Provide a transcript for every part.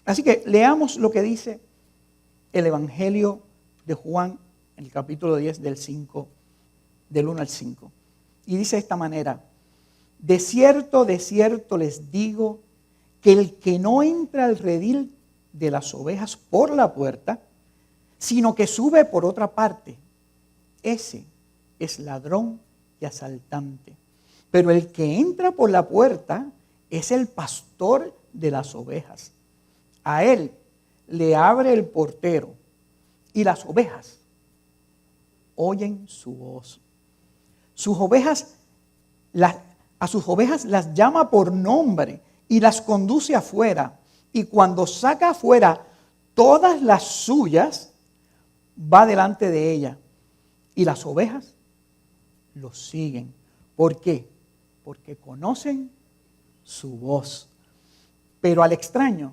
Así que leamos lo que dice el Evangelio de Juan, en el capítulo 10, del 1 al 5. Y dice de esta manera: de cierto les digo, que el que no entra al redil de las ovejas por la puerta, sino que sube por otra parte, ese es ladrón y asaltante. Pero el que entra por la puerta es el pastor de las ovejas. A él le abre el portero y las ovejas oyen su voz. A sus ovejas las llama por nombre y las conduce afuera. Y cuando saca afuera todas las suyas, va delante de ella. Y las ovejas lo siguen. ¿Por qué? Porque conocen su voz. Pero al extraño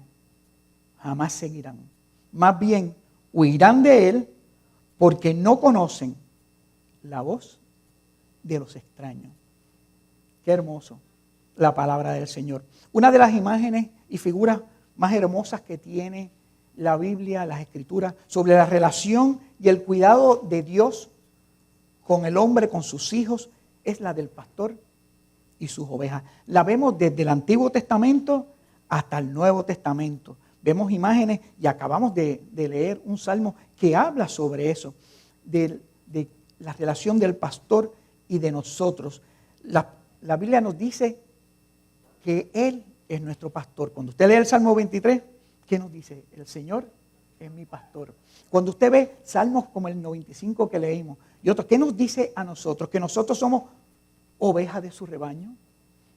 jamás seguirán. Más bien huirán de él, porque no conocen la voz de los extraños. Qué hermoso la palabra del Señor. Una de las imágenes y figuras más hermosas que tiene la Biblia, las Escrituras, sobre la relación y el cuidado de Dios con el hombre, con sus hijos, es la del pastor y sus ovejas. La vemos desde el Antiguo Testamento hasta el Nuevo Testamento. Vemos imágenes y acabamos de leer un salmo que habla sobre eso, de la relación del pastor y de nosotros. La Biblia nos dice que Él es nuestro pastor. Cuando usted lee el Salmo 23, ¿qué nos dice? El Señor es mi pastor. Cuando usted ve salmos como el 95 que leímos y otros, ¿qué nos dice a nosotros? Que nosotros somos ovejas de su rebaño,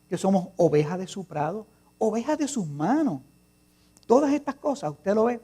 que somos ovejas de su prado, ovejas de sus manos. Todas estas cosas, usted lo ve.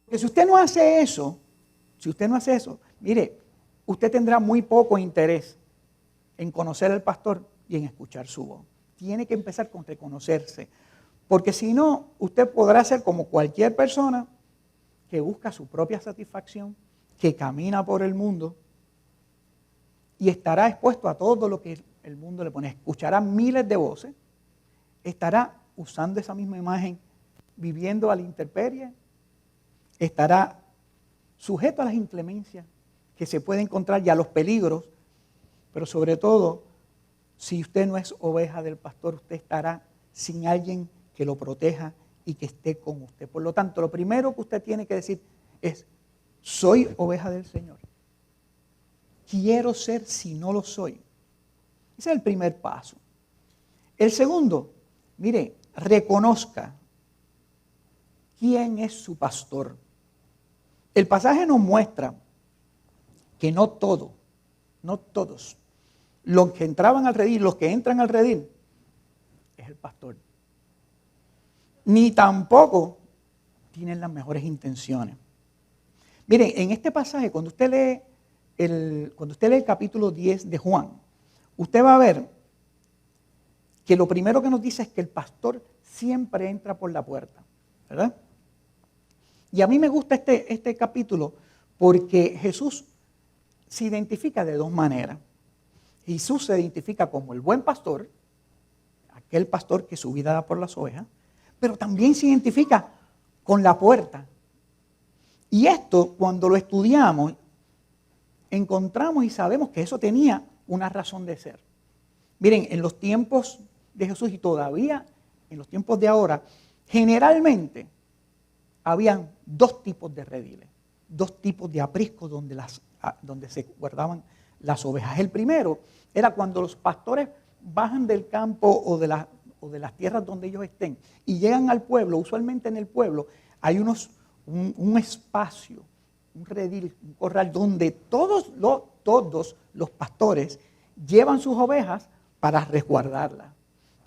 Que si usted no hace eso, mire, usted tendrá muy poco interés en conocer al pastor y en escuchar su voz. Tiene que empezar con reconocerse. Porque si no, usted podrá ser como cualquier persona que busca su propia satisfacción, que camina por el mundo y estará expuesto a todo lo que el mundo le pone. Escuchará miles de voces, estará usando esa misma imagen, viviendo a la intemperie, estará sujeto a las inclemencias que se puede encontrar y a los peligros, pero sobre todo, si usted no es oveja del pastor, usted estará sin alguien que lo proteja y que esté con usted. Por lo tanto, lo primero que usted tiene que decir es, soy oveja del Señor. Quiero ser si no lo soy. Ese es el primer paso. El segundo, mire, reconozca quién es su pastor. El pasaje nos muestra que no todos, los que entraban al redil, los que entran al redil, es el pastor. Ni tampoco tienen las mejores intenciones. Miren, en este pasaje, cuando usted lee el capítulo 10 de Juan, usted va a ver que lo primero que nos dice es que el pastor siempre entra por la puerta, ¿verdad? Y a mí me gusta este capítulo porque Jesús se identifica de dos maneras. Jesús se identifica como el buen pastor, aquel pastor que su vida da por las ovejas, pero también se identifica con la puerta. Y esto, cuando lo estudiamos, encontramos y sabemos que eso tenía una razón de ser. Miren, en los tiempos de Jesús y todavía en los tiempos de ahora, generalmente habían dos tipos de rediles, dos tipos de apriscos donde se guardaban las ovejas. El primero era cuando los pastores bajan del campo o de las tierras donde ellos estén y llegan al pueblo. Usualmente en el pueblo hay un espacio, un redil, un corral donde todos los pastores llevan sus ovejas para resguardarlas.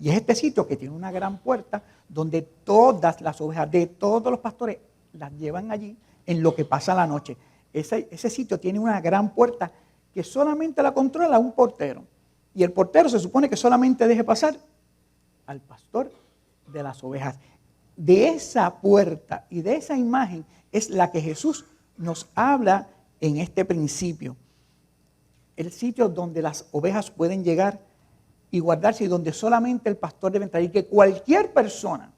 Y es este sitio que tiene una gran puerta donde todas las ovejas de todos los pastores las llevan allí en lo que pasa la noche. Ese sitio tiene una gran puerta que solamente la controla un portero. Y el portero se supone que solamente deje pasar al pastor de las ovejas. De esa puerta y de esa imagen es la que Jesús nos habla en este principio. El sitio donde las ovejas pueden llegar y guardarse y donde solamente el pastor debe entrar. Y que cualquier persona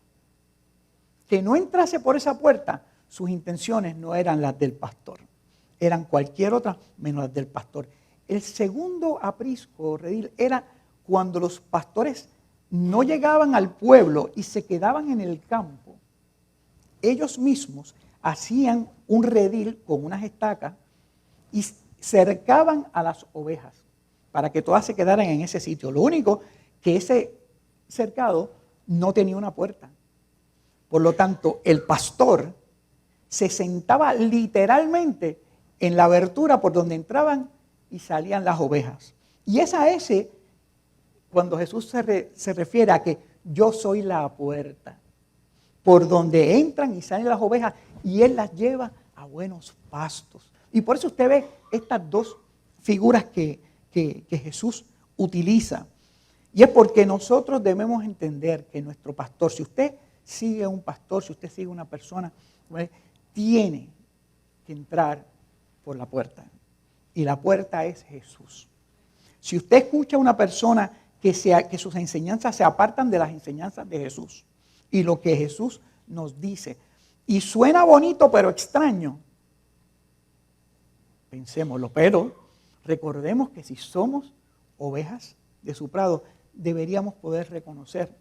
que no entrase por esa puerta, sus intenciones no eran las del pastor. Eran cualquier otra menos las del pastor. El segundo aprisco o redil era cuando los pastores no llegaban al pueblo y se quedaban en el campo. Ellos mismos hacían un redil con unas estacas y cercaban a las ovejas para que todas se quedaran en ese sitio. Lo único que ese cercado no tenía una puerta. Por lo tanto, el pastor se sentaba literalmente en la abertura por donde entraban y salían las ovejas. Y es a ese cuando Jesús se refiere a que yo soy la puerta, por donde entran y salen las ovejas, y Él las lleva a buenos pastos. Y por eso usted ve estas dos figuras que Jesús utiliza. Y es porque nosotros debemos entender que nuestro pastor, si usted sigue a un pastor, si usted sigue a una persona, tiene que entrar por la puerta. Y la puerta es Jesús. Si usted escucha a una persona que sus enseñanzas se apartan de las enseñanzas de Jesús y lo que Jesús nos dice, y suena bonito pero extraño, pensémoslo, pero recordemos que si somos ovejas de su prado, deberíamos poder reconocer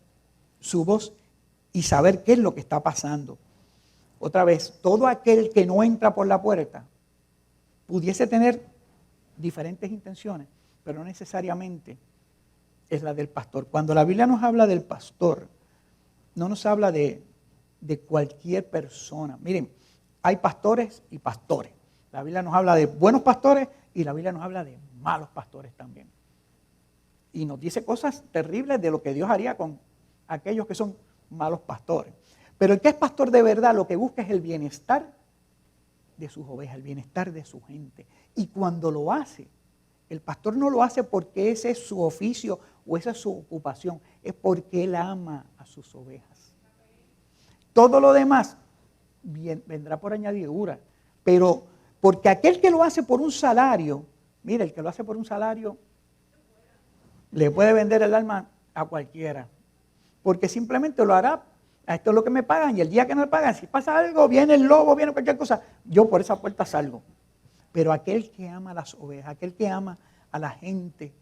su voz y saber qué es lo que está pasando. Otra vez, todo aquel que no entra por la puerta pudiese tener diferentes intenciones, pero no necesariamente es la del pastor. Cuando la Biblia nos habla del pastor, no nos habla de cualquier persona. Miren, hay pastores y pastores. La Biblia nos habla de buenos pastores y la Biblia nos habla de malos pastores también. Y nos dice cosas terribles de lo que Dios haría con aquellos que son malos pastores. Pero el que es pastor de verdad lo que busca es el bienestar de sus ovejas, el bienestar de su gente. Y cuando lo hace, el pastor no lo hace porque ese es su oficio o esa es su ocupación, es porque él ama a sus ovejas. Todo lo demás vendrá por añadidura. Pero porque aquel que lo hace por un salario, mire, el que lo hace por un salario, le puede vender el alma a cualquiera. Porque simplemente lo hará, a esto es lo que me pagan, y el día que no me pagan, si pasa algo, viene el lobo, viene cualquier cosa, yo por esa puerta salgo. Pero aquel que ama a las ovejas, aquel que ama a la gente,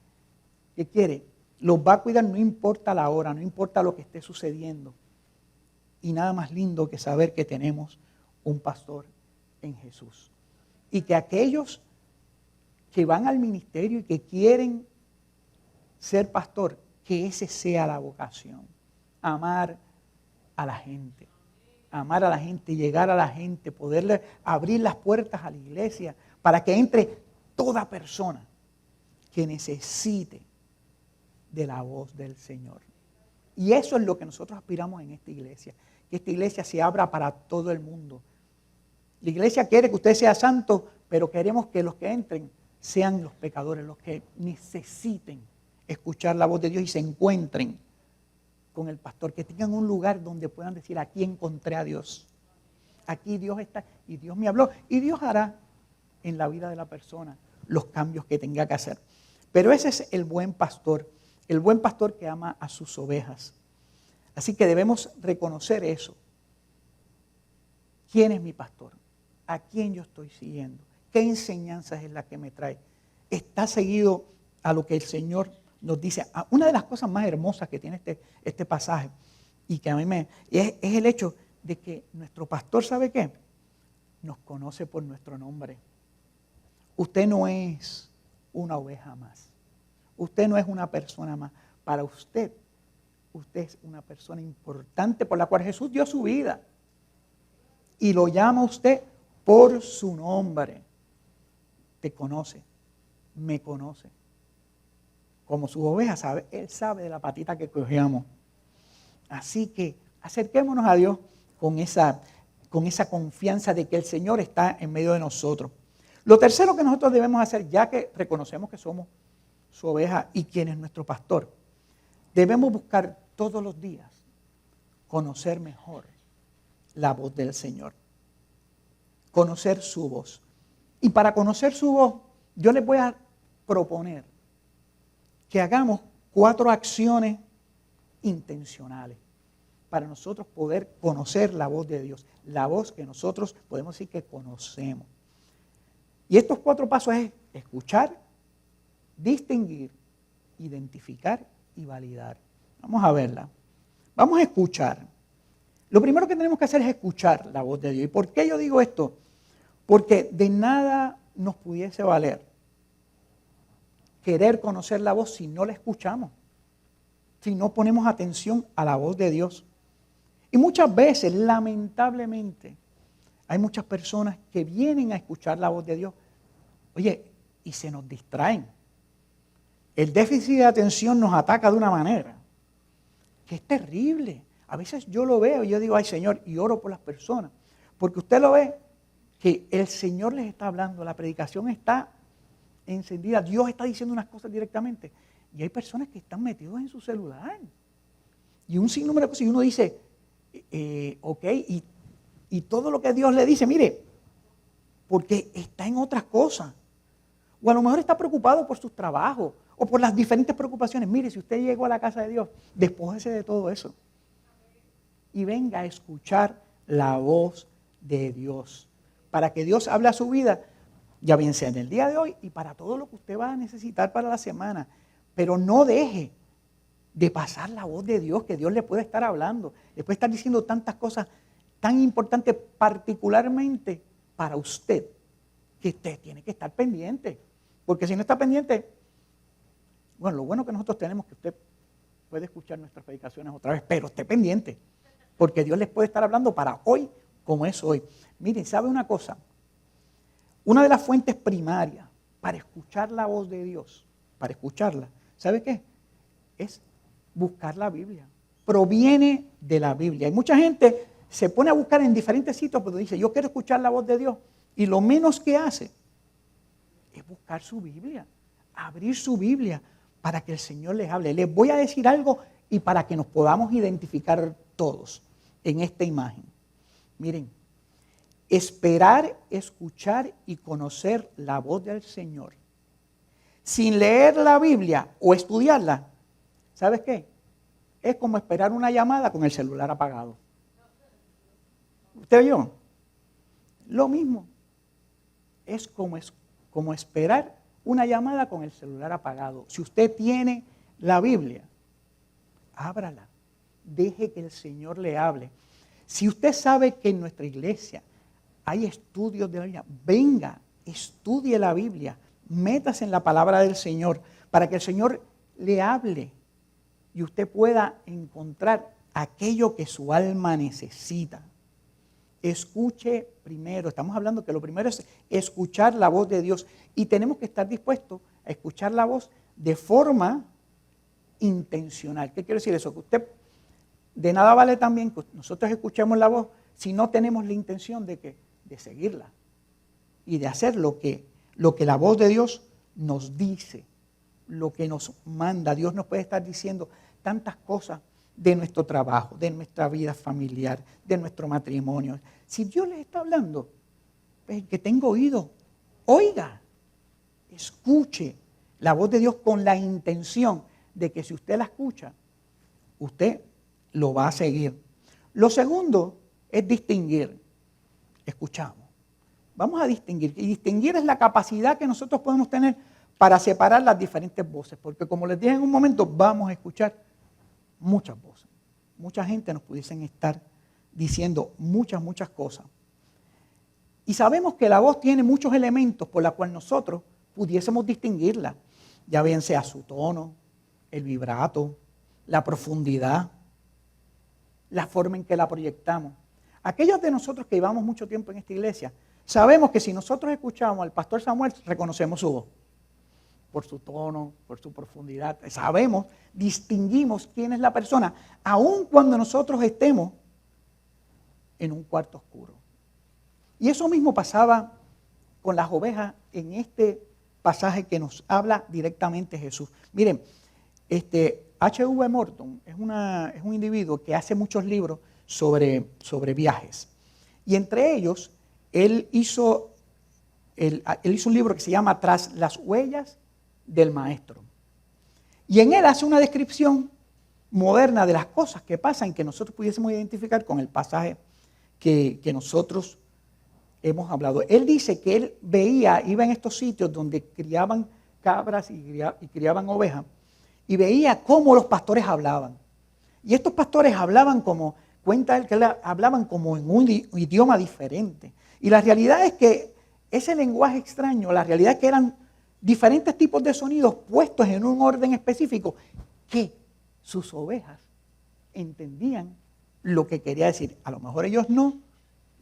que quiere, los va a cuidar, no importa la hora, no importa lo que esté sucediendo. Y nada más lindo que saber que tenemos un pastor en Jesús. Y que aquellos que van al ministerio y que quieren ser pastor, que ese sea la vocación. Amar a la gente. Amar a la gente, llegar a la gente, poderle abrir las puertas a la iglesia para que entre toda persona que necesite de la voz del Señor. Y eso es lo que nosotros aspiramos en esta iglesia, que esta iglesia se abra para todo el mundo. La iglesia quiere que usted sea santo, pero queremos que los que entren sean los pecadores, los que necesiten escuchar la voz de Dios y se encuentren con el pastor, que tengan un lugar donde puedan decir, aquí encontré a Dios. Aquí Dios está y Dios me habló. Y Dios hará en la vida de la persona los cambios que tenga que hacer. Pero ese es el buen pastor que ama a sus ovejas. Así que debemos reconocer eso. ¿Quién es mi pastor? ¿A quién yo estoy siguiendo? ¿Qué enseñanzas es la que me trae? ¿Está seguido a lo que el Señor nos dice? Una de las cosas más hermosas que tiene este pasaje y que a mí es el hecho de que nuestro pastor, ¿sabe qué? Nos conoce por nuestro nombre. Usted no es una oveja más. Usted no es una persona más. Para usted es una persona importante por la cual Jesús dio su vida. Y lo llama a usted por su nombre. Te conoce, me conoce. Como sus ovejas, Él sabe de la patita que cogíamos. Así que acerquémonos a Dios con esa confianza de que el Señor está en medio de nosotros. Lo tercero que nosotros debemos hacer, ya que reconocemos que somos su oveja y quien es nuestro pastor, debemos buscar todos los días conocer mejor la voz del Señor. Conocer su voz. Y para conocer su voz, yo les voy a proponer que hagamos 4 acciones intencionales para nosotros poder conocer la voz de Dios, la voz que nosotros podemos decir que conocemos. Y estos 4 pasos es escuchar, distinguir, identificar y validar. Vamos a verla. Vamos a escuchar. Lo primero que tenemos que hacer es escuchar la voz de Dios. ¿Y por qué yo digo esto? Porque de nada nos pudiese valer querer conocer la voz si no la escuchamos, si no ponemos atención a la voz de Dios. Y muchas veces, lamentablemente, hay muchas personas que vienen a escuchar la voz de Dios, oye, y se nos distraen. El déficit de atención nos ataca de una manera que es terrible. A veces yo lo veo y yo digo, ay Señor, y oro por las personas. Porque usted lo ve que el Señor les está hablando, la predicación está encendida, Dios está diciendo unas cosas directamente. Y hay personas que están metidos en su celular. Y un sinnúmero de cosas. Y uno dice, ok, y todo lo que Dios le dice, mire, porque está en otras cosas. O a lo mejor está preocupado por sus trabajos o por las diferentes preocupaciones. Mire, si usted llegó a la casa de Dios, despójese de todo eso. Y venga a escuchar la voz de Dios. Para que Dios hable a su vida, ya bien sea en el día de hoy y para todo lo que usted va a necesitar para la semana. Pero no deje de pasar la voz de Dios, que Dios le puede estar hablando. Le puede estar diciendo tantas cosas tan importantes, particularmente para usted, que usted tiene que estar pendiente. Porque si no está pendiente, bueno, lo bueno que nosotros tenemos es que usted puede escuchar nuestras predicaciones otra vez, pero esté pendiente, porque Dios les puede estar hablando para hoy como es hoy. Miren, ¿sabe una cosa? Una de las fuentes primarias para escuchar la voz de Dios, para escucharla, ¿sabe qué? Es buscar la Biblia. Proviene de la Biblia. Hay mucha gente se pone a buscar en diferentes sitios, pero dice, yo quiero escuchar la voz de Dios. Y lo menos que hace es buscar su Biblia, abrir su Biblia para que el Señor les hable. Les voy a decir algo y para que nos podamos identificar todos. en esta imagen. Miren, esperar, escuchar y conocer la voz del Señor sin leer la Biblia o estudiarla, ¿sabes qué? Es como esperar una llamada con el celular apagado. ¿Usted oyó? Lo mismo. Es como esperar una llamada con el celular apagado. Si usted tiene la Biblia, ábrala. Deje que el Señor le hable. Si usted sabe que en nuestra iglesia hay estudios de la Biblia, venga, estudie la Biblia, métase en la palabra del Señor para que el Señor le hable y usted pueda encontrar aquello que su alma necesita. Escuche primero, estamos hablando que lo primero es escuchar la voz de Dios y tenemos que estar dispuestos a escuchar la voz de forma intencional. ¿Qué quiere decir eso? Que usted, de nada vale también que nosotros escuchemos la voz si no tenemos la intención de seguirla y de hacer lo que la voz de Dios nos dice, lo que nos manda. Dios nos puede estar diciendo tantas cosas de nuestro trabajo, de nuestra vida familiar, de nuestro matrimonio. Si Dios les está hablando, pues que tenga oído, oiga, escuche la voz de Dios con la intención de que si usted la escucha, usted lo va a seguir. Lo segundo es distinguir. Escuchamos. Vamos a distinguir. Y distinguir es la capacidad que nosotros podemos tener para separar las diferentes voces. Porque como les dije en un momento, vamos a escuchar muchas voces. Mucha gente nos pudiesen estar diciendo muchas cosas. Y sabemos que la voz tiene muchos elementos por los cuales nosotros pudiésemos distinguirla. Ya bien sea su tono, el vibrato, la profundidad, la forma en que la proyectamos. Aquellos de nosotros que llevamos mucho tiempo en esta iglesia, sabemos que si nosotros escuchamos al pastor Samuel, reconocemos su voz. Por su tono, por su profundidad. Sabemos, distinguimos quién es la persona, aun cuando nosotros estemos en un cuarto oscuro. Y eso mismo pasaba con las ovejas en este pasaje que nos habla directamente Jesús. Miren, H.V. Morton es un individuo que hace muchos libros sobre viajes. Y entre ellos, él hizo un libro que se llama Tras las huellas del Maestro. Y en él hace una descripción moderna de las cosas que pasan que nosotros pudiésemos identificar con el pasaje que nosotros hemos hablado. Él dice que él iba en estos sitios donde criaban cabras y criaban ovejas, y veía cómo los pastores hablaban. Y estos pastores hablaban cuenta él, que hablaban como en un idioma diferente. Y la realidad es que ese lenguaje extraño, la realidad es que eran diferentes tipos de sonidos puestos en un orden específico que sus ovejas entendían lo que quería decir. A lo mejor ellos no,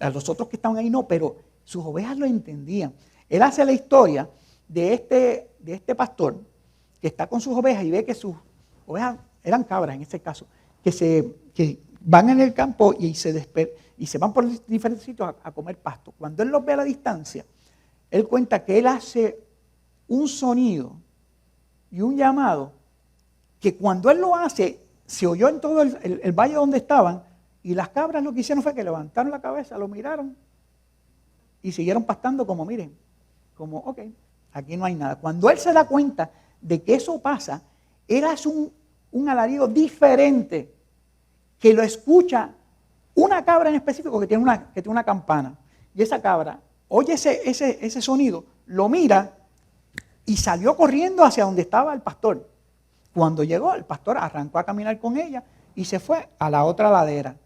a los otros que estaban ahí no, pero sus ovejas lo entendían. Él hace la historia de este pastor que está con sus ovejas y ve que sus ovejas eran cabras en este caso, que van en el campo y se van por diferentes sitios a comer pasto. Cuando él los ve a la distancia, él cuenta que él hace un sonido y un llamado que cuando él lo hace, se oyó en todo el valle donde estaban, y las cabras lo que hicieron fue que levantaron la cabeza, lo miraron y siguieron pastando como, miren, como, ok, aquí no hay nada. Cuando él se da cuenta de que eso pasa, él hace un alarido diferente que lo escucha una cabra en específico que tiene una campana. Y esa cabra oye ese sonido, lo mira y salió corriendo hacia donde estaba el pastor. Cuando llegó, el pastor arrancó a caminar con ella y se fue a la otra ladera.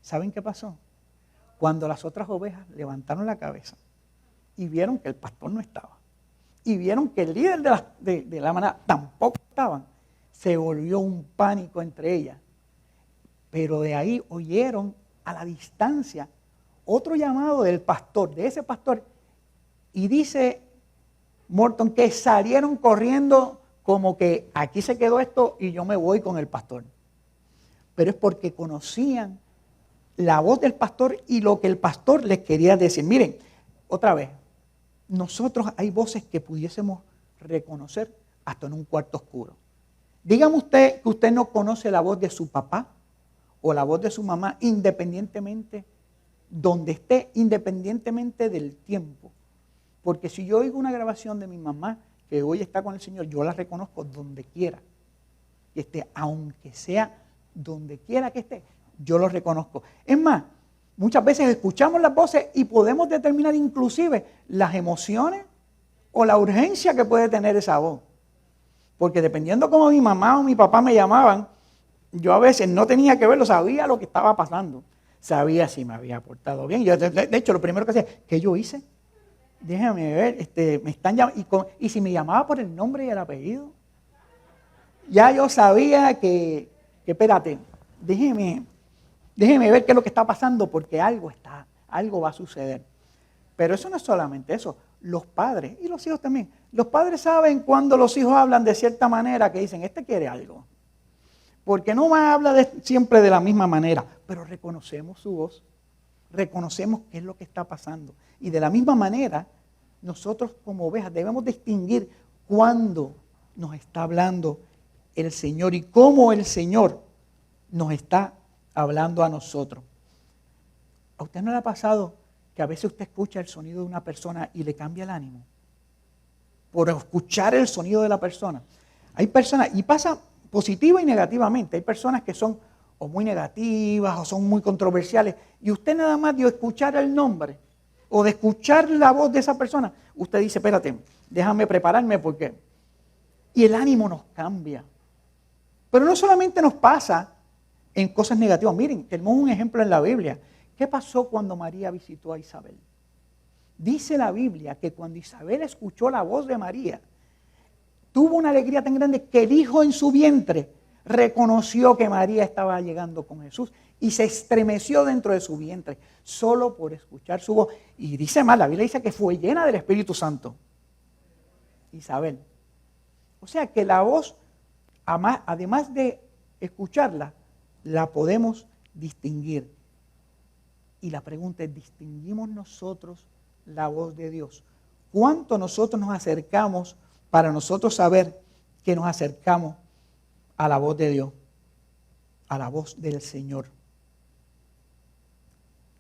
¿Saben qué pasó? Cuando las otras ovejas levantaron la cabeza y vieron que el pastor no estaba, y vieron que el líder de la manada tampoco estaba, se volvió un pánico entre ellas. Pero de ahí oyeron a la distancia otro llamado del pastor, de ese pastor, y dice Morton que salieron corriendo como que aquí se quedó esto y yo me voy con el pastor. Pero es porque conocían la voz del pastor y lo que el pastor les quería decir. Miren, otra vez, nosotros hay voces que pudiésemos reconocer hasta en un cuarto oscuro. Dígame usted que usted no conoce la voz de su papá o la voz de su mamá, independientemente donde esté, independientemente del tiempo. Porque si yo oigo una grabación de mi mamá que hoy está con el Señor, yo la reconozco donde quiera que esté, aunque sea donde quiera que esté, yo lo reconozco. Es más, muchas veces escuchamos las voces y podemos determinar inclusive las emociones o la urgencia que puede tener esa voz. Porque dependiendo cómo mi mamá o mi papá me llamaban, yo a veces no tenía que verlo, sabía lo que estaba pasando. Sabía si me había portado bien. Yo, de hecho, lo primero que hacía, ¿qué yo hice? Déjame ver, me están llamando. Y si me llamaba por el nombre y el apellido, ya yo sabía que espérate, déjeme ver qué es lo que está pasando, porque algo va a suceder. Pero eso no es solamente eso. Los padres y los hijos también. Los padres saben cuando los hijos hablan de cierta manera que dicen, este quiere algo. Porque no habla siempre de la misma manera, pero reconocemos su voz, reconocemos qué es lo que está pasando. Y de la misma manera, nosotros como ovejas debemos distinguir cuándo nos está hablando el Señor y cómo el Señor nos está hablando a nosotros. ¿A usted no le ha pasado que a veces usted escucha el sonido de una persona y le cambia el ánimo? Por escuchar el sonido de la persona. Hay personas, y pasa positiva y negativamente, hay personas que son o muy negativas o son muy controversiales, y usted nada más de escuchar el nombre o de escuchar la voz de esa persona, usted dice, espérate, déjame prepararme porque... Y el ánimo nos cambia. Pero no solamente nos pasa en cosas negativas. Miren, tenemos un ejemplo en la Biblia. ¿Qué pasó cuando María visitó a Isabel? Dice la Biblia que cuando Isabel escuchó la voz de María, tuvo una alegría tan grande que el hijo en su vientre reconoció que María estaba llegando con Jesús y se estremeció dentro de su vientre solo por escuchar su voz. Y dice más, la Biblia dice que fue llena del Espíritu Santo. Isabel. O sea que la voz, además de escucharla, la podemos distinguir. Y la pregunta es, ¿distinguimos nosotros la voz de Dios? ¿Cuánto nosotros nos acercamos para nosotros saber que nos acercamos a la voz de Dios, a la voz del Señor?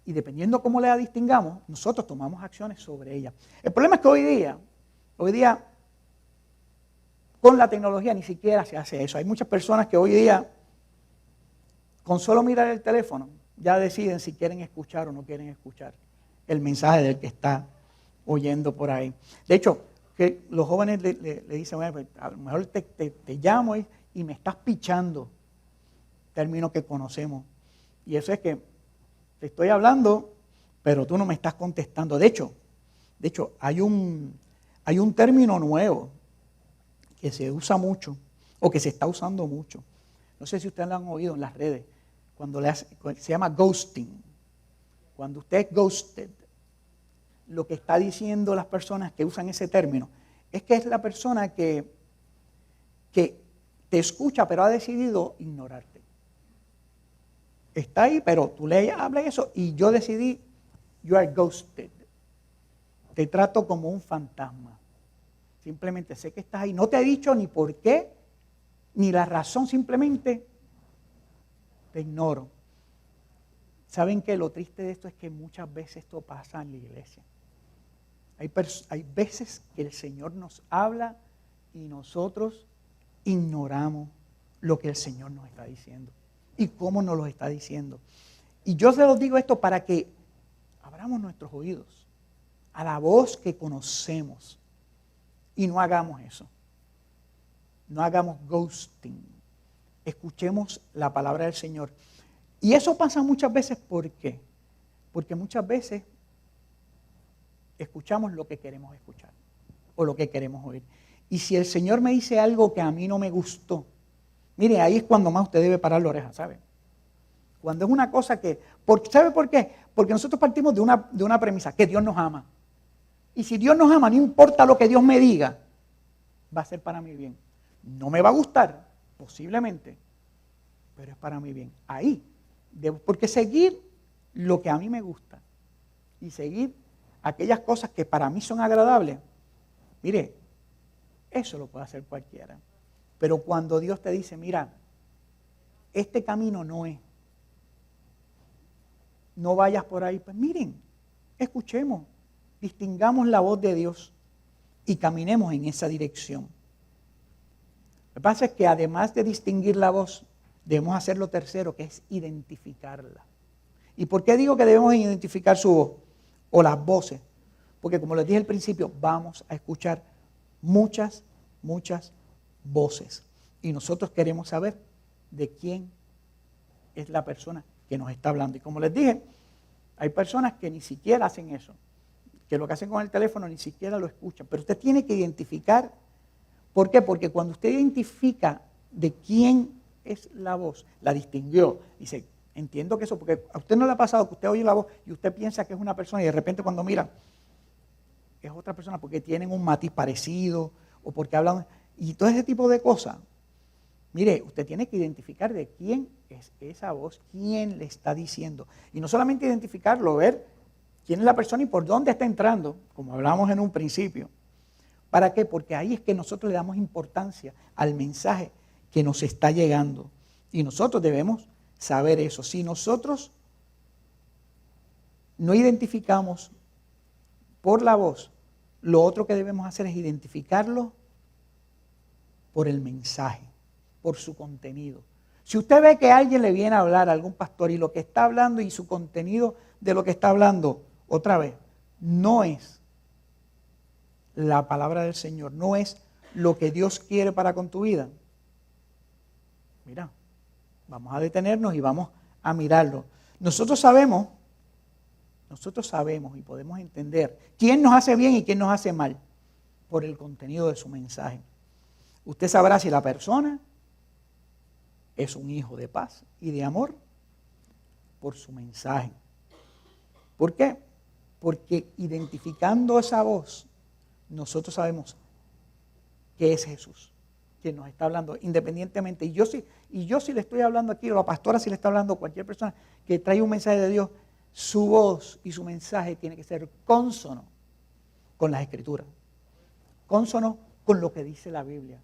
Y dependiendo cómo la distingamos, nosotros tomamos acciones sobre ella. El problema es que hoy día, con la tecnología ni siquiera se hace eso. Hay muchas personas que hoy día, con solo mirar el teléfono, ya deciden si quieren escuchar o no quieren escuchar el mensaje del que está oyendo por ahí. De hecho, que los jóvenes le dicen, bueno, pues a lo mejor te llamo y me estás pichando, término que conocemos. Y eso es que te estoy hablando, pero tú no me estás contestando. De hecho, hay un término nuevo que se usa mucho, o que se está usando mucho. No sé si ustedes lo han oído en las redes, cuando se llama ghosting. Cuando usted es ghosted, lo que está diciendo las personas que usan ese término es que es la persona que te escucha, pero ha decidido ignorarte. Está ahí, pero tú le hablas eso y yo decidí, you are ghosted. Te trato como un fantasma. Simplemente sé que estás ahí. No te he dicho ni por qué, ni la razón, simplemente te ignoro. ¿Saben qué? Lo triste de esto es que muchas veces esto pasa en la iglesia. Hay veces que el Señor nos habla y nosotros ignoramos lo que el Señor nos está diciendo y cómo nos lo está diciendo. Y yo se los digo esto para que abramos nuestros oídos a la voz que conocemos y no hagamos eso. No hagamos ghosting. Escuchemos la palabra del Señor. Y eso pasa muchas veces, ¿por qué? Porque muchas veces escuchamos lo que queremos escuchar o lo que queremos oír. Y si el Señor me dice algo que a mí no me gustó, mire, ahí es cuando más usted debe parar la oreja, ¿sabe? Cuando es una cosa que... ¿Sabe por qué? Porque nosotros partimos de una premisa, que Dios nos ama. Y si Dios nos ama, no importa lo que Dios me diga, va a ser para mi bien. No me va a gustar, posiblemente, pero es para mi bien. Ahí, porque seguir lo que a mí me gusta y seguir aquellas cosas que para mí son agradables, mire, eso lo puede hacer cualquiera. Pero cuando Dios te dice, mira, este camino no es, no vayas por ahí. Pues miren, escuchemos, distingamos la voz de Dios y caminemos en esa dirección. Lo que pasa es que además de distinguir la voz, debemos hacer lo tercero, que es identificarla. ¿Y por qué digo que debemos identificar su voz o las voces? Porque como les dije al principio, vamos a escuchar muchas voces. Y nosotros queremos saber de quién es la persona que nos está hablando. Y como les dije, hay personas que ni siquiera hacen eso, que lo que hacen con el teléfono ni siquiera lo escuchan. Pero usted tiene que identificar. ¿Por qué? Porque cuando usted identifica de quién es la voz, la distinguió, dice, entiendo que eso, porque a usted no le ha pasado que usted oye la voz y usted piensa que es una persona y de repente cuando mira, es otra persona porque tienen un matiz parecido o porque hablan, y todo ese tipo de cosas. Mire, usted tiene que identificar de quién es esa voz, quién le está diciendo. Y no solamente identificarlo, ver quién es la persona y por dónde está entrando, como hablamos en un principio. ¿Para qué? Porque ahí es que nosotros le damos importancia al mensaje que nos está llegando. Y nosotros debemos saber eso. Si nosotros no identificamos por la voz, lo otro que debemos hacer es identificarlo por el mensaje, por su contenido. Si usted ve que alguien le viene a hablar a algún pastor y lo que está hablando y su contenido de lo que está hablando, otra vez, no es la palabra del Señor, no es lo que Dios quiere para con tu vida, mira, vamos a detenernos y vamos a mirarlo. Nosotros sabemos y podemos entender quién nos hace bien y quién nos hace mal por el contenido de su mensaje. Usted sabrá si la persona es un hijo de paz y de amor por su mensaje. ¿Por qué? Porque identificando esa voz, nosotros sabemos que es Jesús quien nos está hablando, independientemente. Y yo sí le estoy hablando aquí, o la pastora si le está hablando, cualquier persona que trae un mensaje de Dios, su voz y su mensaje tiene que ser cónsono con las Escrituras, cónsono con lo que dice la Biblia.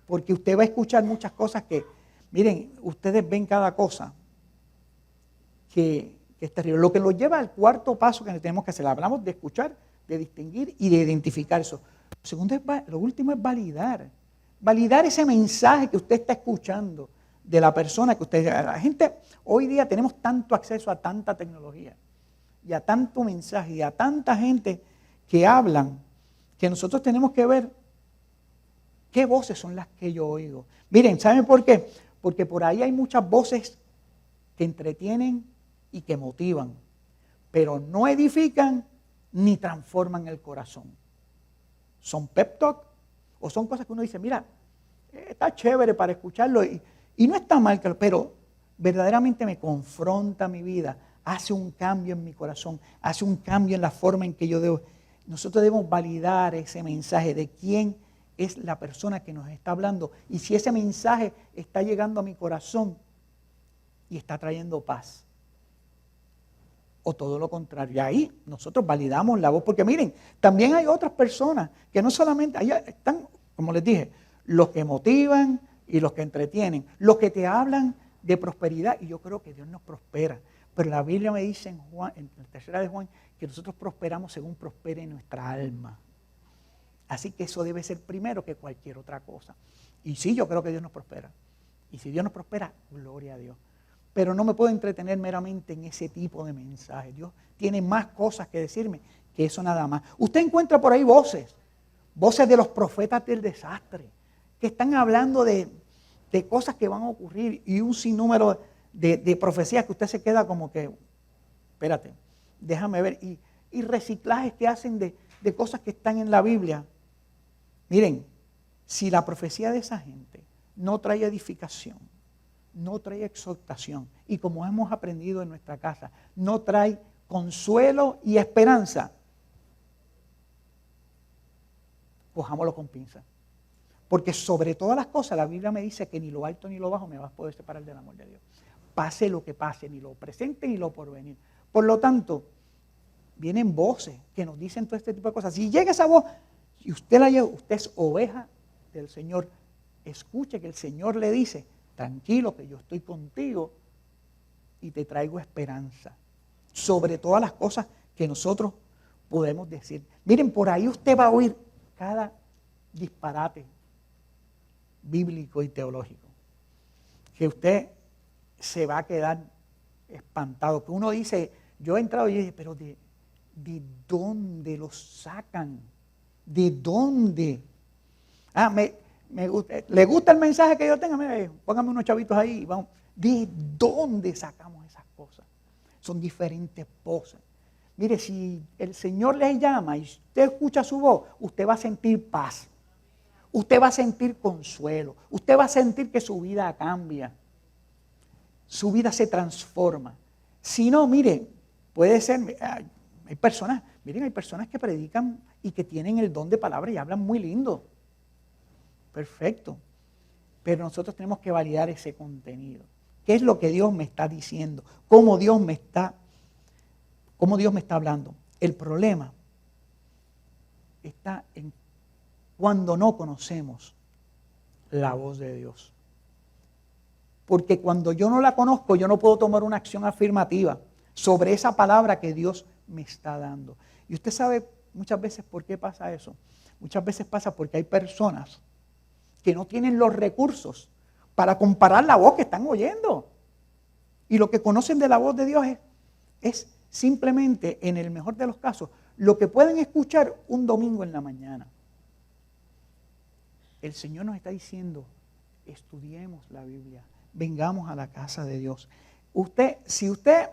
Porque usted va a escuchar muchas cosas que, miren, ustedes ven cada cosa que es terrible. Lo que nos lleva al cuarto paso que tenemos que hacer, hablamos de escuchar, de distinguir y de identificar eso. Lo último es validar ese mensaje que usted está escuchando de la persona que usted... La gente, hoy día tenemos tanto acceso a tanta tecnología y a tanto mensaje y a tanta gente que hablan, que nosotros tenemos que ver qué voces son las que yo oigo. Miren, ¿saben por qué? Porque por ahí hay muchas voces que entretienen y que motivan, pero no edifican ni transforman el corazón. Son pep talk o son cosas que uno dice, mira, está chévere para escucharlo y no está mal, pero verdaderamente me confronta mi vida, hace un cambio en mi corazón, hace un cambio en la forma en que yo debo. Nosotros debemos validar ese mensaje de quién es la persona que nos está hablando y si ese mensaje está llegando a mi corazón y está trayendo paz. O todo lo contrario. Y ahí nosotros validamos la voz. Porque miren, también hay otras personas que no solamente, ahí están, como les dije, los que motivan y los que entretienen, los que te hablan de prosperidad. Y yo creo que Dios nos prospera. Pero la Biblia me dice en la tercera de Juan, que nosotros prosperamos según prospere nuestra alma. Así que eso debe ser primero que cualquier otra cosa. Y sí, yo creo que Dios nos prospera. Y si Dios nos prospera, gloria a Dios. Pero no me puedo entretener meramente en ese tipo de mensaje. Dios tiene más cosas que decirme que eso nada más. Usted encuentra por ahí voces de los profetas del desastre, que están hablando de cosas que van a ocurrir y un sinnúmero de profecías que usted se queda como que, espérate, déjame ver. Y reciclajes que hacen de cosas que están en la Biblia. Miren, si la profecía de esa gente no trae edificación, no trae exhortación y como hemos aprendido en nuestra casa, no trae consuelo y esperanza, cojámoslo con pinza. Porque sobre todas las cosas la Biblia me dice que ni lo alto ni lo bajo me va a poder separar del amor de Dios. Pase lo que pase, ni lo presente ni lo porvenir. Por lo tanto, vienen voces que nos dicen todo este tipo de cosas. Si llega esa voz y usted la lleva, usted es oveja del Señor, escuche que el Señor le dice, tranquilo que yo estoy contigo y te traigo esperanza. sobre todas las cosas que nosotros podemos decir. Miren, por ahí usted va a oír cada disparate bíblico y teológico, que usted se va a quedar espantado. Que uno dice, yo he entrado y dije, pero ¿de dónde lo sacan? ¿De dónde? Me gusta, ¿le gusta el mensaje que yo tenga? Mira, póngame unos chavitos ahí y vamos. ¿De dónde sacamos esas cosas? Son diferentes voces. Mire, si el Señor les llama y usted escucha su voz, usted va a sentir paz. Usted va a sentir consuelo. Usted va a sentir que su vida cambia. Su vida se transforma. Si no, mire, puede ser, hay personas que predican y que tienen el don de palabra y hablan muy lindo. Perfecto. Pero nosotros tenemos que validar ese contenido. ¿Qué es lo que Dios me está diciendo? ¿Cómo Dios me está hablando? El problema está en cuando no conocemos la voz de Dios. Porque cuando yo no la conozco, yo no puedo tomar una acción afirmativa sobre esa palabra que Dios me está dando. Y usted sabe muchas veces por qué pasa eso. Muchas veces pasa porque hay personas que no tienen los recursos para comparar la voz que están oyendo. Y lo que conocen de la voz de Dios es simplemente, en el mejor de los casos, lo que pueden escuchar un domingo en la mañana. El Señor nos está diciendo, estudiemos la Biblia, vengamos a la casa de Dios. Si usted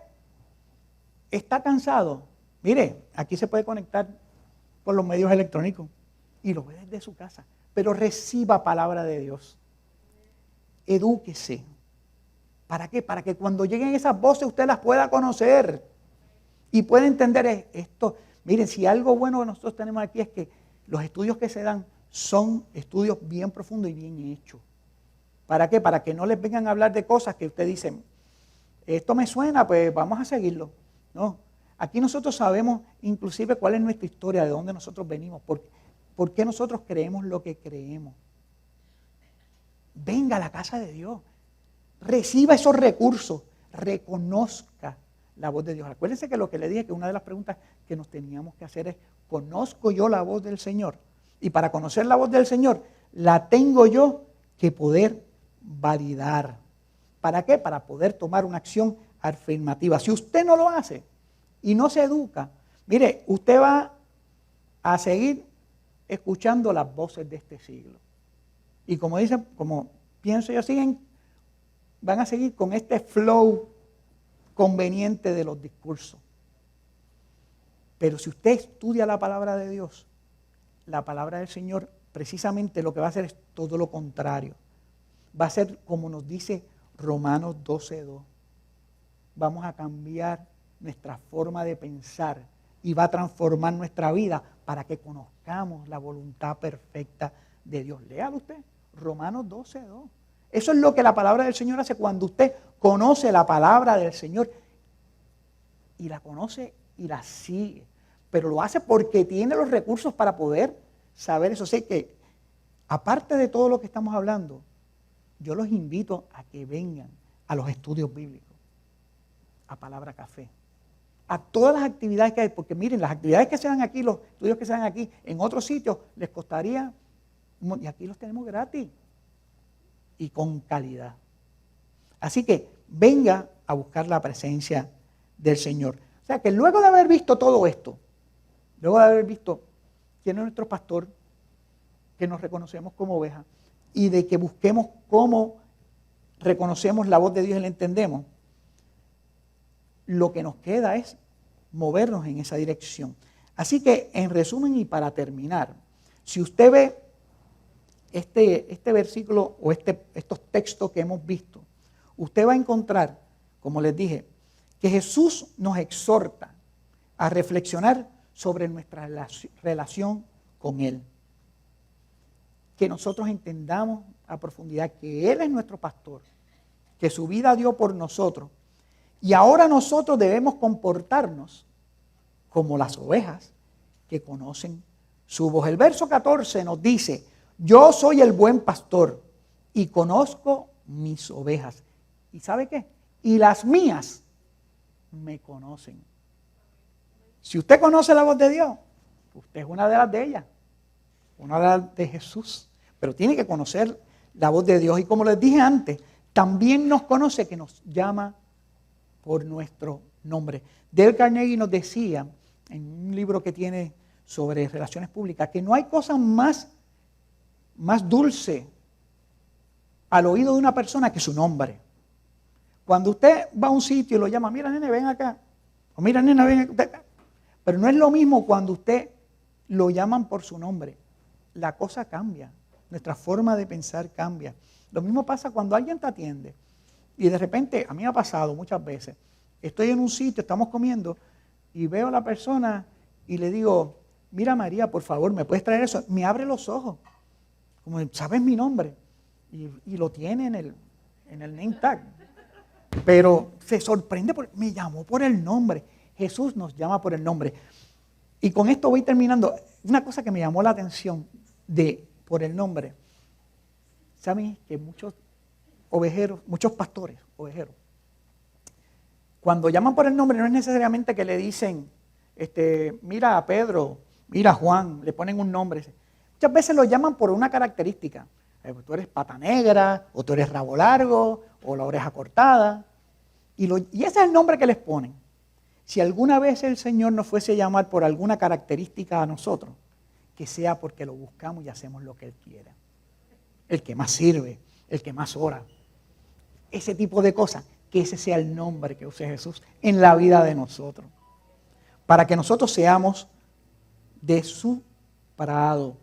está cansado, mire, aquí se puede conectar por los medios electrónicos y lo ve desde su casa, pero reciba palabra de Dios. Edúquese. ¿Para qué? Para que cuando lleguen esas voces usted las pueda conocer y pueda entender esto. Miren, si algo bueno que nosotros tenemos aquí es que los estudios que se dan son estudios bien profundos y bien hechos. ¿Para qué? Para que no les vengan a hablar de cosas que usted dice, esto me suena, pues vamos a seguirlo. No, aquí nosotros sabemos inclusive cuál es nuestra historia, de dónde nosotros venimos, por qué nosotros creemos lo que creemos. Venga a la casa de Dios, reciba esos recursos, reconozca la voz de Dios. Acuérdense que lo que le dije, que una de las preguntas que nos teníamos que hacer es, ¿conozco yo la voz del Señor? Y para conocer la voz del Señor, la tengo yo que poder validar. ¿Para qué? Para poder tomar una acción afirmativa. Si usted no lo hace y no se educa, mire, usted va a seguir escuchando las voces de este siglo. Y como dicen, como pienso yo, van a seguir con este flow conveniente de los discursos. Pero si usted estudia la palabra de Dios, la palabra del Señor, precisamente lo que va a hacer es todo lo contrario. Va a ser como nos dice Romanos 12:2. Vamos a cambiar nuestra forma de pensar y va a transformar nuestra vida para que conozcamos la voluntad perfecta de Dios. Léalo usted, Romanos 12:2. Eso es lo que la palabra del Señor hace cuando usted conoce la palabra del Señor y la conoce y la sigue. Pero lo hace porque tiene los recursos para poder saber eso. Sé que, aparte de todo lo que estamos hablando, yo los invito a que vengan a los estudios bíblicos, a Palabra Café, a todas las actividades que hay, porque miren, las actividades que se dan aquí, los estudios que se dan aquí, en otros sitios les costaría, y aquí los tenemos gratis y con calidad. Así que venga a buscar la presencia del Señor. O sea que luego de haber visto todo esto, luego de haber visto quién es nuestro pastor, que nos reconocemos como ovejas, y de que busquemos cómo reconocemos la voz de Dios y la entendemos, lo que nos queda es movernos en esa dirección. Así que, en resumen y para terminar, si usted ve este versículo o estos textos que hemos visto, usted va a encontrar, como les dije, que Jesús nos exhorta a reflexionar sobre nuestra relación con Él. Que nosotros entendamos a profundidad que Él es nuestro pastor, que su vida dio por nosotros, y ahora nosotros debemos comportarnos como las ovejas que conocen su voz. El verso 14 nos dice, yo soy el buen pastor y conozco mis ovejas. ¿Y sabe qué? Y las mías me conocen. Si usted conoce la voz de Dios, usted es una de las de ellas, una de las de Jesús. Pero tiene que conocer la voz de Dios. Y como les dije antes, también nos conoce, que nos llama por nuestro nombre. Dale Carnegie nos decía, en un libro que tiene sobre relaciones públicas, que no hay cosa más dulce al oído de una persona que su nombre. Cuando usted va a un sitio y lo llama, mira nene, ven acá, o mira nena, ven acá. Pero no es lo mismo cuando usted lo llaman por su nombre. La cosa cambia, nuestra forma de pensar cambia. Lo mismo pasa cuando alguien te atiende y de repente, a mí me ha pasado muchas veces, estoy en un sitio, estamos comiendo y veo a la persona y le digo, mira María, por favor, ¿me puedes traer eso? Me abre los ojos, como sabes mi nombre y lo tiene en el name tag. Pero se sorprende porque me llamó por el nombre. Jesús nos llama por el nombre. Y con esto voy terminando. Una cosa que me llamó la atención por el nombre. ¿Saben que muchos ovejeros, muchos pastores ovejeros, cuando llaman por el nombre no es necesariamente que le dicen, mira a Pedro, mira a Juan, le ponen un nombre. Muchas veces lo llaman por una característica. Tú eres pata negra, o tú eres rabo largo, o la oreja cortada. Y ese es el nombre que les ponen. Si alguna vez el Señor nos fuese a llamar por alguna característica a nosotros, que sea porque lo buscamos y hacemos lo que Él quiere. El que más sirve, el que más ora. Ese tipo de cosas, que ese sea el nombre que use Jesús en la vida de nosotros. Para que nosotros seamos de su prado.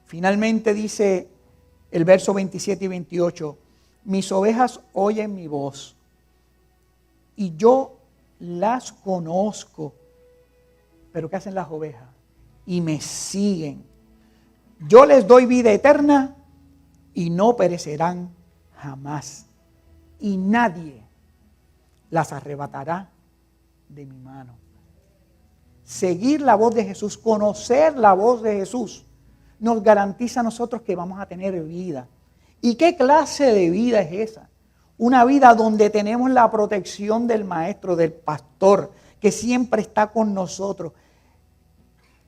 Finalmente dice el verso 27 y 28, mis ovejas oyen mi voz y yo las conozco. Pero ¿qué hacen las ovejas? Y me siguen. Yo les doy vida eterna y no perecerán jamás. Y nadie las arrebatará de mi mano. Seguir la voz de Jesús, conocer la voz de Jesús, nos garantiza a nosotros que vamos a tener vida. ¿Y qué clase de vida es esa? Una vida donde tenemos la protección del maestro, del pastor, que siempre está con nosotros.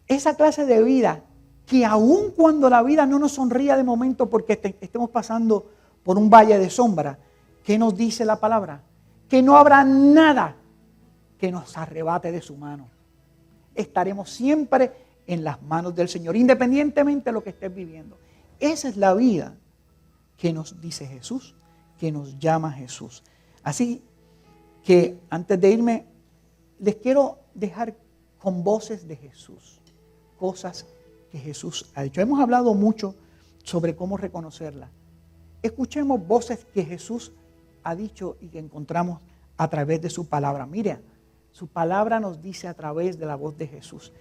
Esa clase de vida que aun cuando la vida no nos sonría de momento porque estemos pasando por un valle de sombra, ¿qué nos dice la palabra? Que no habrá nada que nos arrebate de su mano. Estaremos siempre en las manos del Señor, independientemente de lo que estés viviendo. Esa es la vida que nos dice Jesús, que nos llama Jesús. Así que antes de irme, les quiero dejar con voces de Jesús, cosas que Jesús ha dicho. Hemos hablado mucho sobre cómo reconocerla. Escuchemos voces que Jesús ha dicho y que encontramos a través de su palabra. Mira, su palabra nos dice a través de la voz de Jesús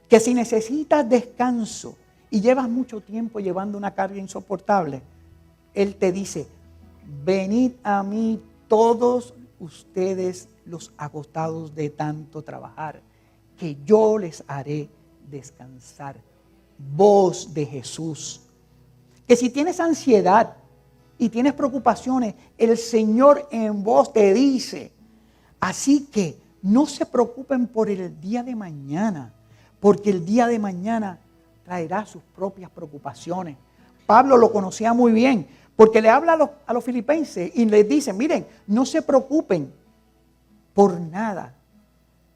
que si necesitas descanso y llevas mucho tiempo llevando una carga insoportable, Él te dice, venid a mí todos ustedes los agotados de tanto trabajar, que yo les haré descansar. Voz de Jesús. Que si tienes ansiedad y tienes preocupaciones, el Señor en voz te dice. Así que no se preocupen por el día de mañana, porque el día de mañana traerá sus propias preocupaciones. Pablo lo conocía muy bien, porque le habla a los filipenses y les dice, miren, no se preocupen por nada,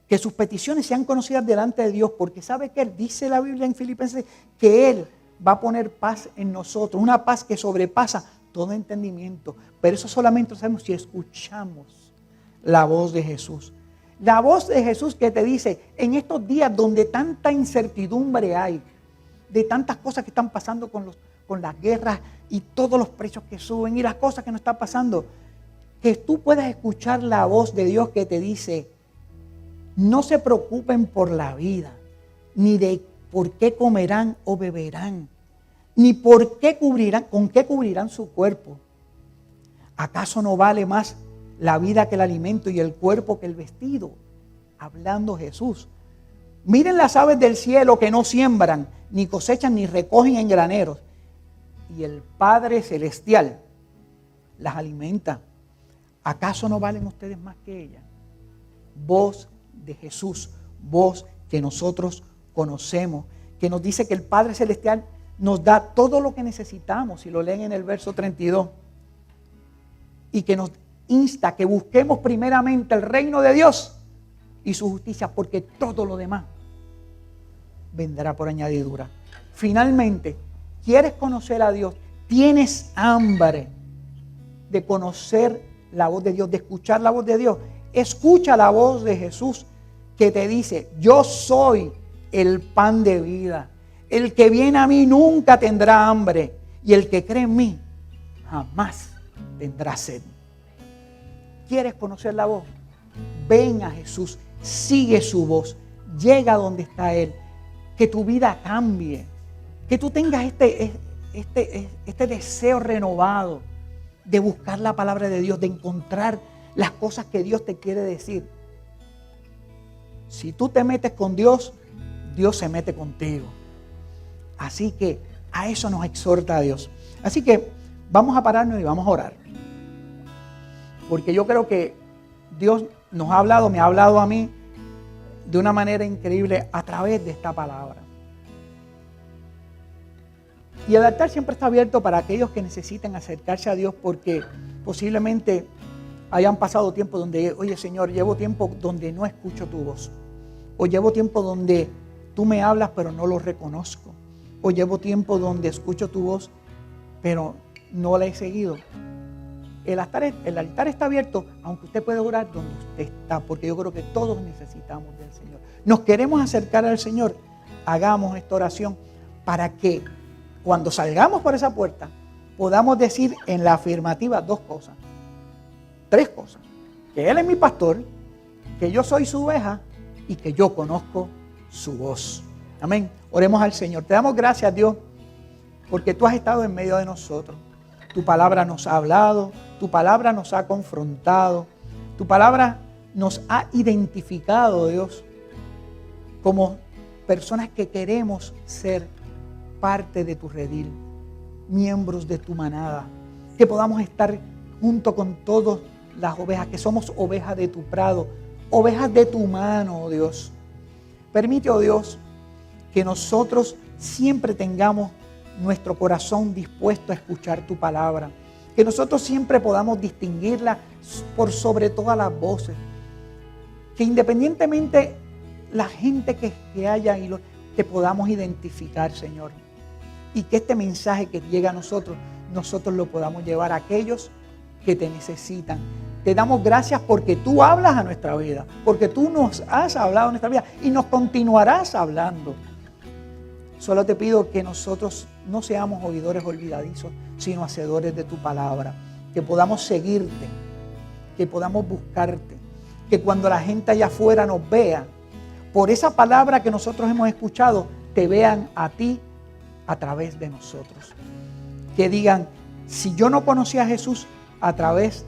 que sus peticiones sean conocidas delante de Dios, porque sabe que Él, dice la Biblia en Filipenses, que Él va a poner paz en nosotros, una paz que sobrepasa todo entendimiento. Pero eso solamente lo sabemos si escuchamos la voz de Jesús. La voz de Jesús que te dice, en estos días donde tanta incertidumbre hay, de tantas cosas que están pasando con las guerras y todos los precios que suben y las cosas que nos están pasando, que tú puedas escuchar la voz de Dios que te dice, no se preocupen por la vida, ni de por qué comerán o beberán, ni por qué con qué cubrirán su cuerpo. ¿Acaso no vale más la vida que el alimento y el cuerpo que el vestido? Hablando Jesús. Miren las aves del cielo que no siembran, ni cosechan, ni recogen en graneros, y el Padre Celestial las alimenta. ¿Acaso no valen ustedes más que ellas? voz de Jesús, voz que nosotros conocemos, que nos dice que el Padre Celestial nos da todo lo que necesitamos, si lo leen en el verso 32, y que nos insta que busquemos primeramente el reino de Dios y su justicia, porque todo lo demás vendrá por añadidura. Finalmente, ¿quieres conocer a Dios? ¿Tienes hambre de conocer la voz de Dios, de escuchar la voz de Dios? Escucha la voz de Jesús que te dice: yo soy el pan de vida. El que viene a mí nunca tendrá hambre, y el que cree en mí jamás tendrá sed. ¿Quieres conocer la voz? Ven a Jesús, sigue su voz, llega donde está Él. Que tu vida cambie, que tú tengas este deseo renovado de buscar la palabra de Dios, de encontrar las cosas que Dios te quiere decir. Si tú te metes con Dios, Dios se mete contigo. Así que a eso nos exhorta a Dios. Así que vamos a pararnos y vamos a orar. Porque yo creo que Dios nos ha hablado, me ha hablado a mí de una manera increíble a través de esta palabra. Y el altar siempre está abierto para aquellos que necesiten acercarse a Dios, porque posiblemente hayan pasado tiempo donde, oye Señor, llevo tiempo donde no escucho tu voz. O llevo tiempo donde tú me hablas pero no lo reconozco. O llevo tiempo donde escucho tu voz pero no la he seguido. El altar está abierto, aunque usted puede orar donde usted está, porque yo creo que todos necesitamos del Señor. Nos queremos acercar al Señor, hagamos esta oración para que cuando salgamos por esa puerta podamos decir en la afirmativa 2 cosas, 3 cosas: que Él es mi pastor, que yo soy su oveja y que yo conozco su voz. Amén. Oremos al Señor. Te damos gracias, Dios, porque tú has estado en medio de nosotros. Tu palabra nos ha hablado, tu palabra nos ha confrontado, tu palabra nos ha identificado, Dios, como personas que queremos ser parte de tu redil, miembros de tu manada, que podamos estar junto con todas las ovejas, que somos ovejas de tu prado, ovejas de tu mano, oh Dios. Permite, oh Dios, que nosotros siempre tengamos nuestro corazón dispuesto a escuchar tu palabra, que nosotros siempre podamos distinguirla por sobre todas las voces, que independientemente la gente que haya y te podamos identificar, Señor, y que este mensaje que llega a nosotros lo podamos llevar a aquellos que te necesitan. Te damos gracias porque tú hablas a nuestra vida, porque tú nos has hablado a nuestra vida y nos continuarás hablando. Solo te pido que nosotros no seamos oidores olvidadizos, sino hacedores de tu palabra, que podamos seguirte, que podamos buscarte, que cuando la gente allá afuera nos vea, por esa palabra que nosotros hemos escuchado, te vean a ti a través de nosotros. Que digan: si yo no conocía a Jesús, a través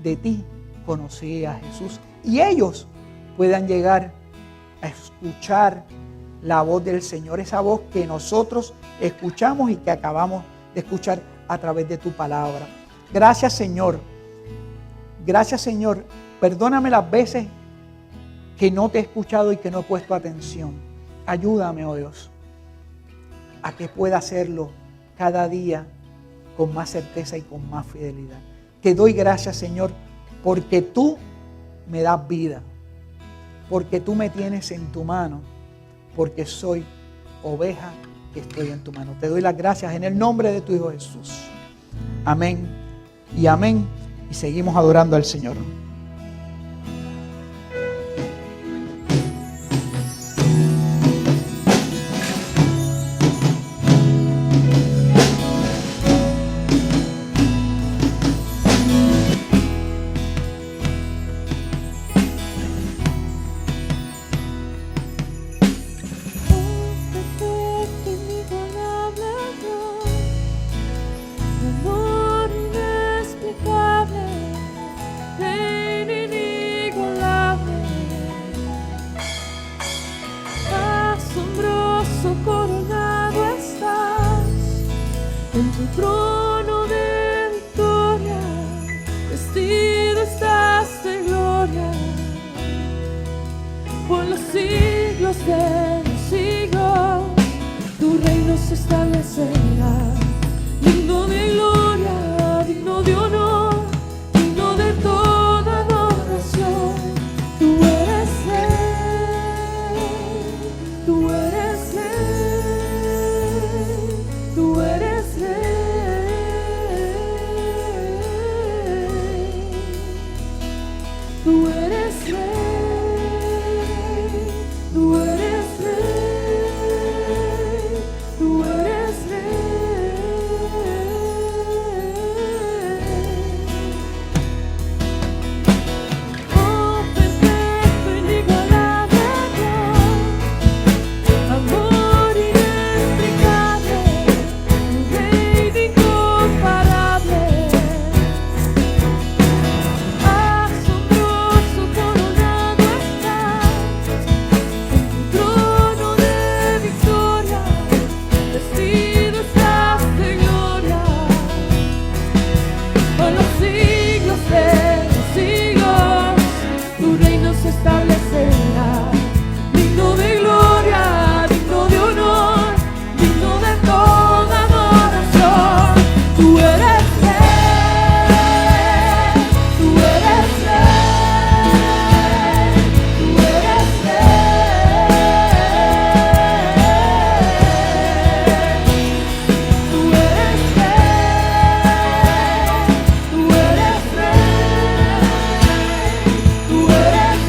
de ti conocí a Jesús. Y ellos puedan llegar a escuchar la voz del Señor, esa voz que nosotros escuchamos y que acabamos de escuchar a través de tu palabra. Gracias, Señor. Gracias, Señor. Perdóname las veces que no te he escuchado y que no he puesto atención. Ayúdame, oh Dios, a que pueda hacerlo cada día con más certeza y con más fidelidad. Te doy gracias, Señor, porque tú me das vida, porque tú me tienes en tu mano, porque soy oveja que estoy en tu mano. Te doy las gracias en el nombre de tu Hijo Jesús. Amén y amén. Y seguimos adorando al Señor. Amor inexplicable. por los siglos de los siglos, tu reino se establecerá. Digno de gloria, digno de honor, digno de toda adoración. Tú eres Rey, tú eres Rey, tú eres Rey, tú eres Rey, tú eres Rey, tú eres oh, perfecto, inigualable Dios, amor inexplicable, Rey incomparable, asombroso coronado estás, en tu trono de victoria, vestido estás de gloria. Por los siglos de los siglos, tu reino se establecerá. Digno de gloria, digno de honor, digno de toda adoración. Tú eres Rey, tú eres Rey, tú eres Rey, tú eres Rey, tú eres Rey, tú eres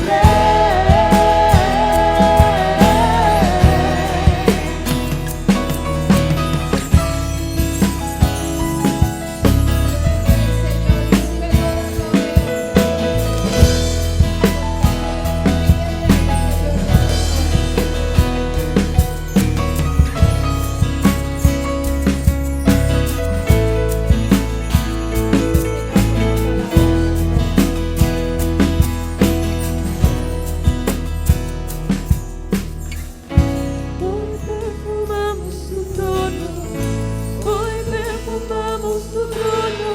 Hoy perfumamos tu trono,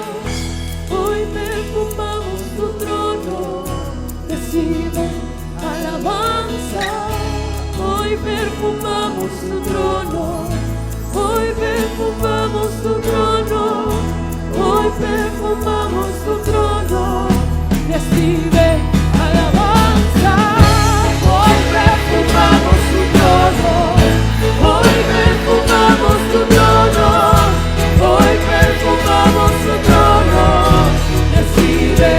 hoy perfumamos tu trono, hoy perfumamos tu trono, recibe alabanza. Hoy perfumamos tu trono, hoy perfumamos tu trono, hoy perfumamos tu trono, recibe alabanza. Hoy perfumamos tu trono, hoy perfumamos tu trono, hoy perfumamos tu trono, recibe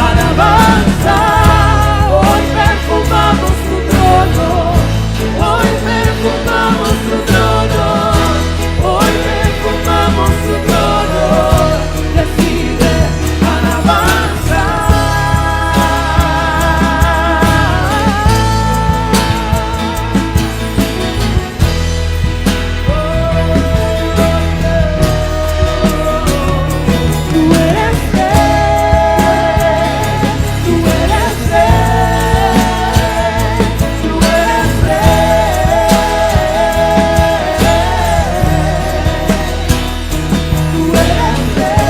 alabanza. Hoy perfumamos tu trono, hoy perfumamos tu trono, hoy perfumamos tu trono, recibe alabanza. Tú eres Rey, tú eres Rey, tú eres Rey, tú eres Rey, tú eres Rey,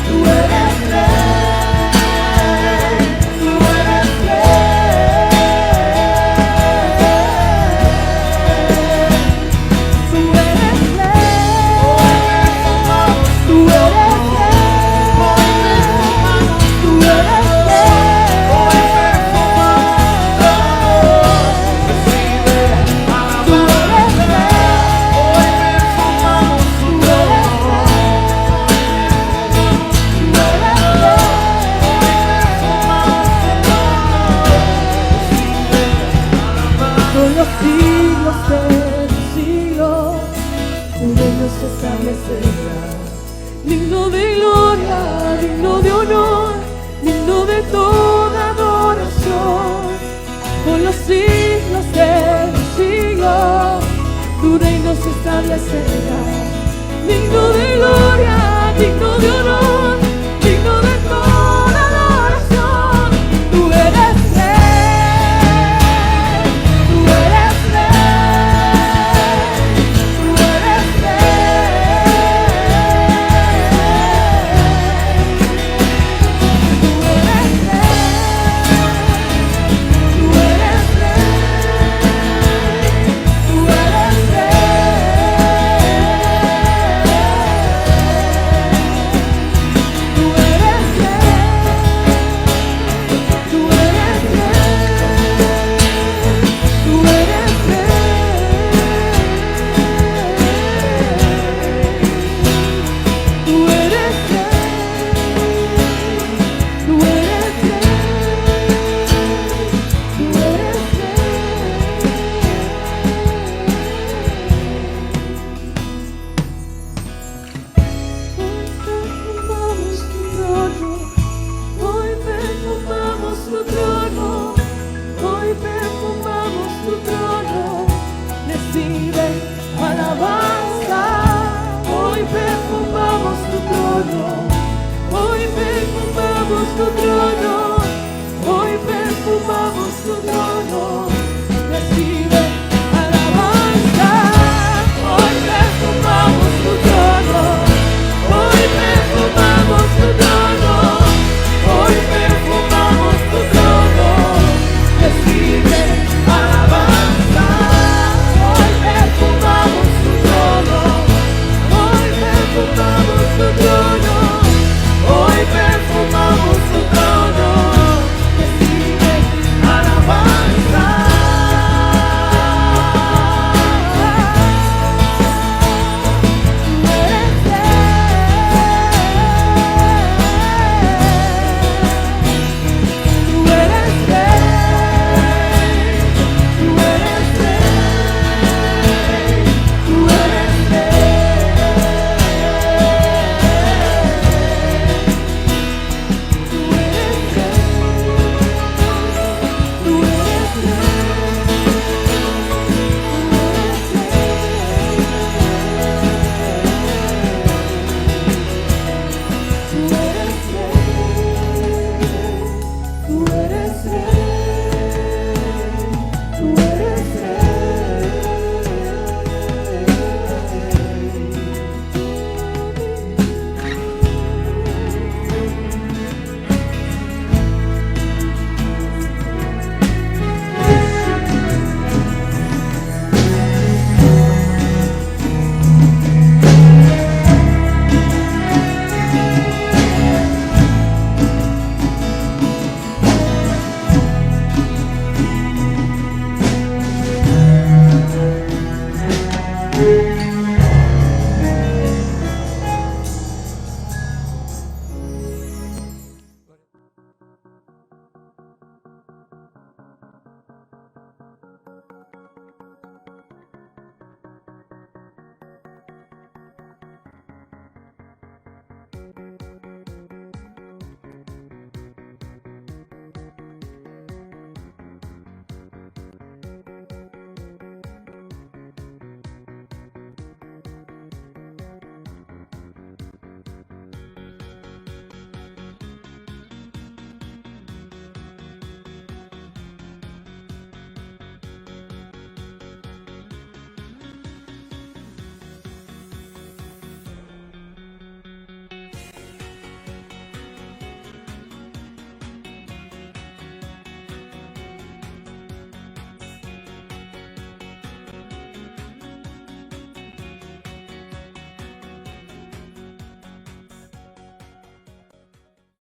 tú eres por los siglos de los siglos, tu reino se establecerá. Digno de gloria, digno de honor, digno de toda adoración. Por los siglos de los siglos, tu reino se establecerá. Digno de gloria, digno de honor, digno de toda adoración. Tú eres Rey, tú eres Rey, tú eres Rey, tú eres Rey. su trono.